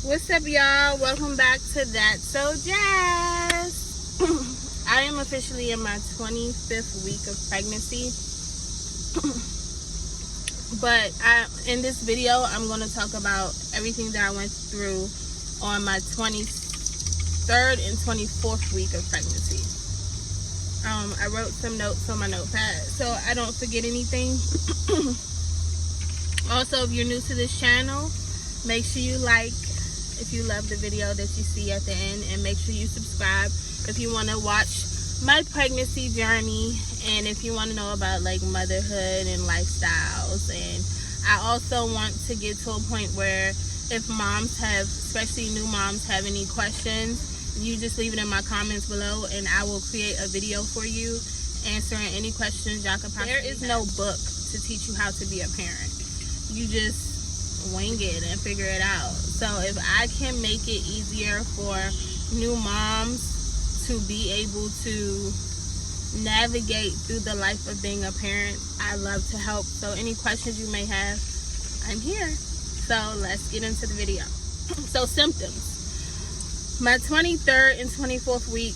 What's up, y'all? Welcome back to That So Jazz. I am officially in my 25th week of pregnancy. But in this video, I'm going to talk about everything that I went through on my 23rd and 24th week of pregnancy. I wrote some notes on my notepad so I don't forget anything. Also, if you're new to this channel, make sure you like if you love the video that you see at the end, and make sure you subscribe if you want to watch my pregnancy journey, and if you want to know about like motherhood and lifestyles. And I also want to get to a point where if moms have, especially new moms, have any questions, you just leave it in my comments below and I will create a video for you answering any questions y'all can possibly have. There is no book to teach you how to be a parent. You just wing it and figure it out. So if I can make it easier for new moms to be able to navigate through the life of being a parent, I love to help. So any questions you may have, I'm here. So let's get into the video. So symptoms. My 23rd and 24th week,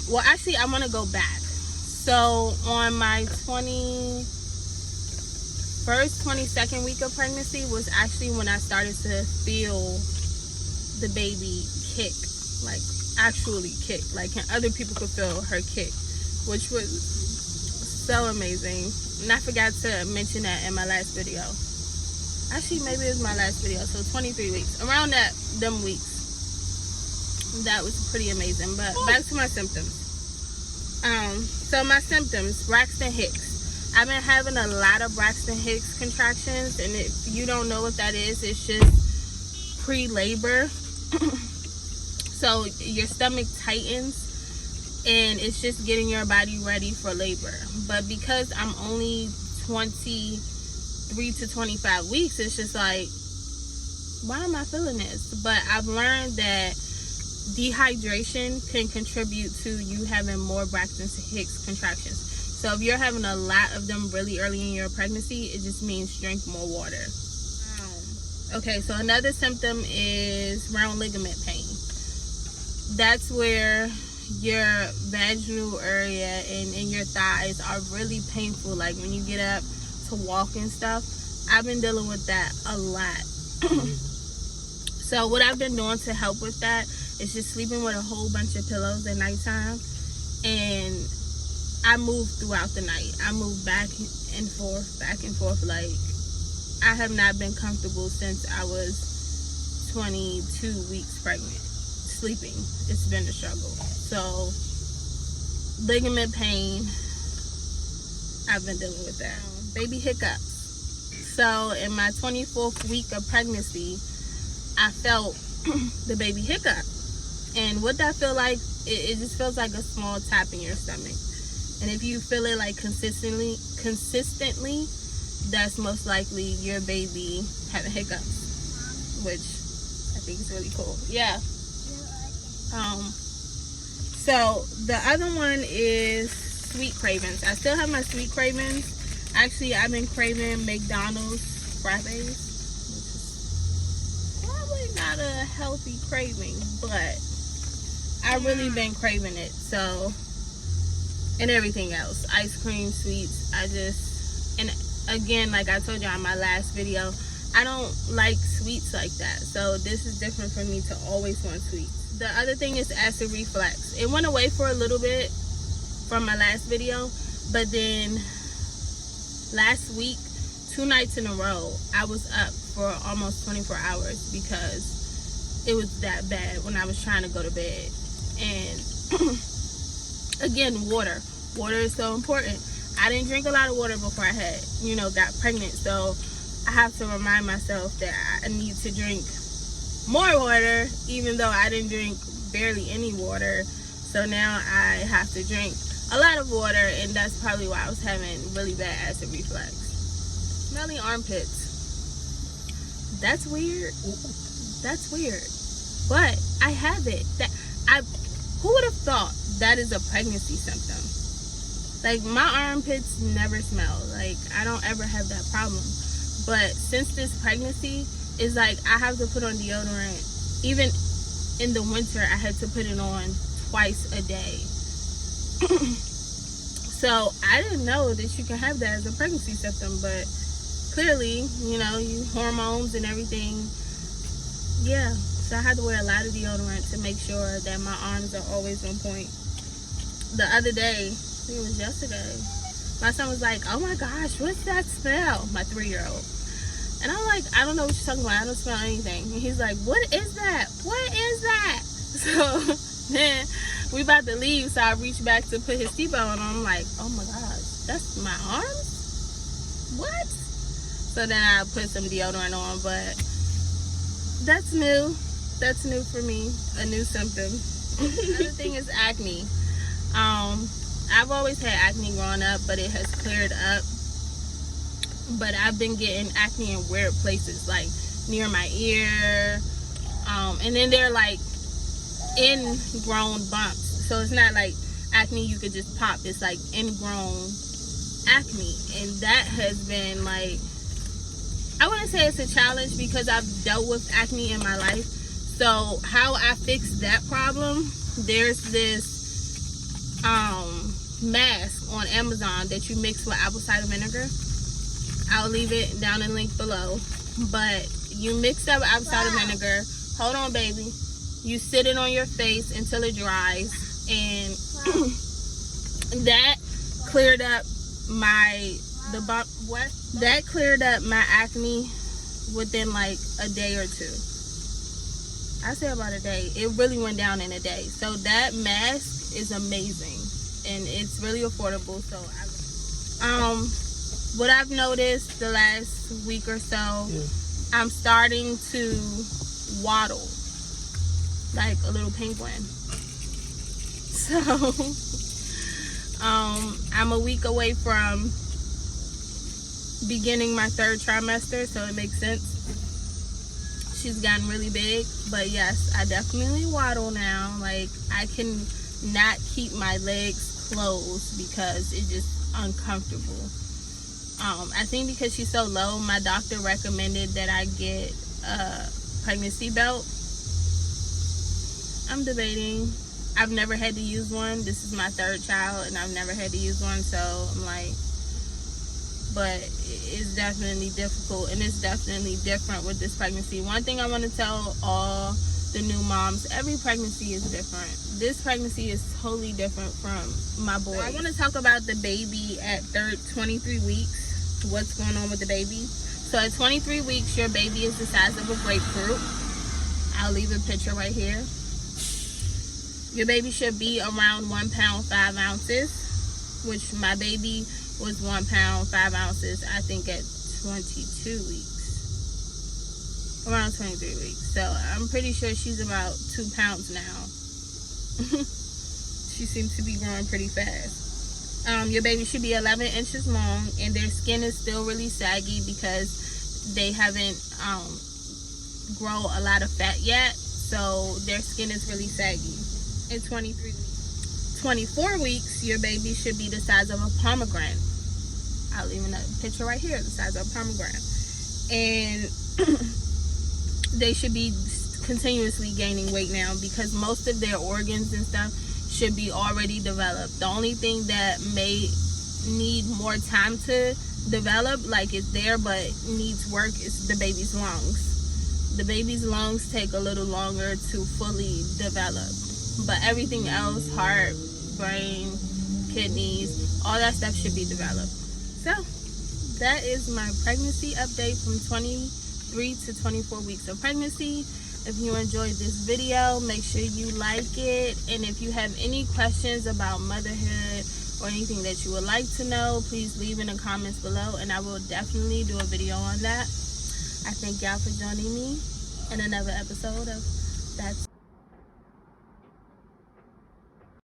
well actually I want to go back. So on my 22nd week of pregnancy was actually when I started to feel the baby kick, like actually kick, like other people could feel her kick, which was so amazing. And I forgot to mention that in my last video. Actually, maybe it was my last video. So 23 weeks, around them weeks. That was pretty amazing. But back to my symptoms. So my symptoms, Braxton Hicks. I've been having a lot of Braxton Hicks contractions, and if you don't know what that is, it's just pre-labor. So your stomach tightens, and it's just getting your body ready for labor. But because I'm only 23 to 25 weeks, it's just like, why am I feeling this? But I've learned that dehydration can contribute to you having more Braxton Hicks contractions. So if you're having a lot of them really early in your pregnancy, it just means drink more water. Okay, so another symptom is round ligament pain. That's where your vaginal area and your thighs are really painful. Like when you get up to walk and stuff. I've been dealing with that a lot. So what I've been doing to help with that is just sleeping with a whole bunch of pillows at nighttime, and I move throughout the night. I move back and forth. Like, I have not been comfortable since I was 22 weeks pregnant. Sleeping, it's been a struggle. So, ligament pain, I've been dealing with that. Baby hiccups. So, in my 24th week of pregnancy, I felt the baby hiccup. And what that feel like, it just feels like a small tap in your stomach. And if you feel it like consistently, that's most likely your baby having hiccups, which I think is really cool. Yeah. So the other one is sweet cravings. I still have my sweet cravings. Actually, I've been craving McDonald's frappes, which is probably not a healthy craving, but I've really been craving it. So, and everything else, ice cream, sweets. And again, like I told y'all in my last video, I don't like sweets like that. So this is different for me to always want sweets. The other thing is acid reflux. It went away for a little bit from my last video, but then last week, 2 nights in a row, I was up for almost 24 hours because it was that bad when I was trying to go to bed. And again, water is so important. I didn't drink a lot of water before I got pregnant, so I have to remind myself that I need to drink more water, even though I didn't drink barely any water. So now I have to drink a lot of water, and that's probably why I was having really bad acid reflux. Smelly armpits. That's weird. But I have it. Who would have thought that is a pregnancy symptom? Like, my armpits never smell. Like, I don't ever have that problem. But since this pregnancy, it's like I have to put on deodorant even in the winter, I had to put it on twice a day. So I didn't know that you can have that as a pregnancy symptom, but clearly, you know, you hormones and everything. Yeah, so I had to wear a lot of deodorant to make sure that my arms are always on point. The other day, I think it was yesterday, my son was like, oh my gosh, what's that smell? My 3-year-old. And I'm like, I don't know what you're talking about. I don't smell anything. And he's like, what is that? What is that? So then we about to leave, so I reached back to put his seatbelt on. I'm like, oh my gosh, that's my arms? What? So then I put some deodorant on, but that's new. That's new for me, a new symptom. Another thing is acne. I've always had acne growing up, but it has cleared up. But I've been getting acne in weird places, like near my ear, and then they're like ingrown bumps. So it's not like acne you could just pop. It's like ingrown acne, and that has been like, I wouldn't say it's a challenge because I've dealt with acne in my life. So how I fix that problem, there's this mask on Amazon that you mix with apple cider vinegar. I'll leave it down in the link below. But you mix that with apple cider vinegar. Hold on, baby. You sit it on your face until it dries, and that cleared up that cleared up my acne within like a day or two. I say about a day. It really went down in a day. So that mask is amazing, and it's really affordable. So what I've noticed the last week or so, I'm starting to waddle like a little penguin. So I'm a week away from beginning my 3rd trimester, so it makes sense. She's gotten really big, but yes, I definitely waddle now. Like, I can not keep my legs closed because it's just uncomfortable. I think because she's so low, my doctor recommended that I get a pregnancy belt. I'm debating. I've never had to use one. This is my 3rd child, and I've never had to use one, so I'm like, but it's definitely difficult, and it's definitely different with this pregnancy. One thing I want to tell all the new moms, every pregnancy is different. This pregnancy is totally different from my boy. I want to talk about the baby at 23 weeks, what's going on with the baby. So at 23 weeks, your baby is the size of a grapefruit. I'll leave a picture right here. Your baby should be around 1 pound 5 ounces, which my baby was 1 pound 5 ounces, I think, at 22 weeks, around 23 weeks. So I'm pretty sure she's about 2 pounds now. She seems to be growing pretty fast. Your baby should be 11 inches long, and their skin is still really saggy because they haven't grown a lot of fat yet, so their skin is really saggy. At 23 weeks. 24 weeks, your baby should be the size of a pomegranate. I'll leave a picture right here, the size of a pomegranate. And they should be continuously gaining weight now because most of their organs and stuff should be already developed. The only thing that may need more time to develop, like it's there but needs work, is the baby's lungs. The baby's lungs take a little longer to fully develop. But everything else, heart, brain, kidneys, all that stuff should be developed. So that is my pregnancy update from 23 to 24 weeks of pregnancy. If you enjoyed this video, make sure you like it. And if you have any questions about motherhood or anything that you would like to know, please leave in the comments below, and I will definitely do a video on that. I thank y'all for joining me in another episode of That's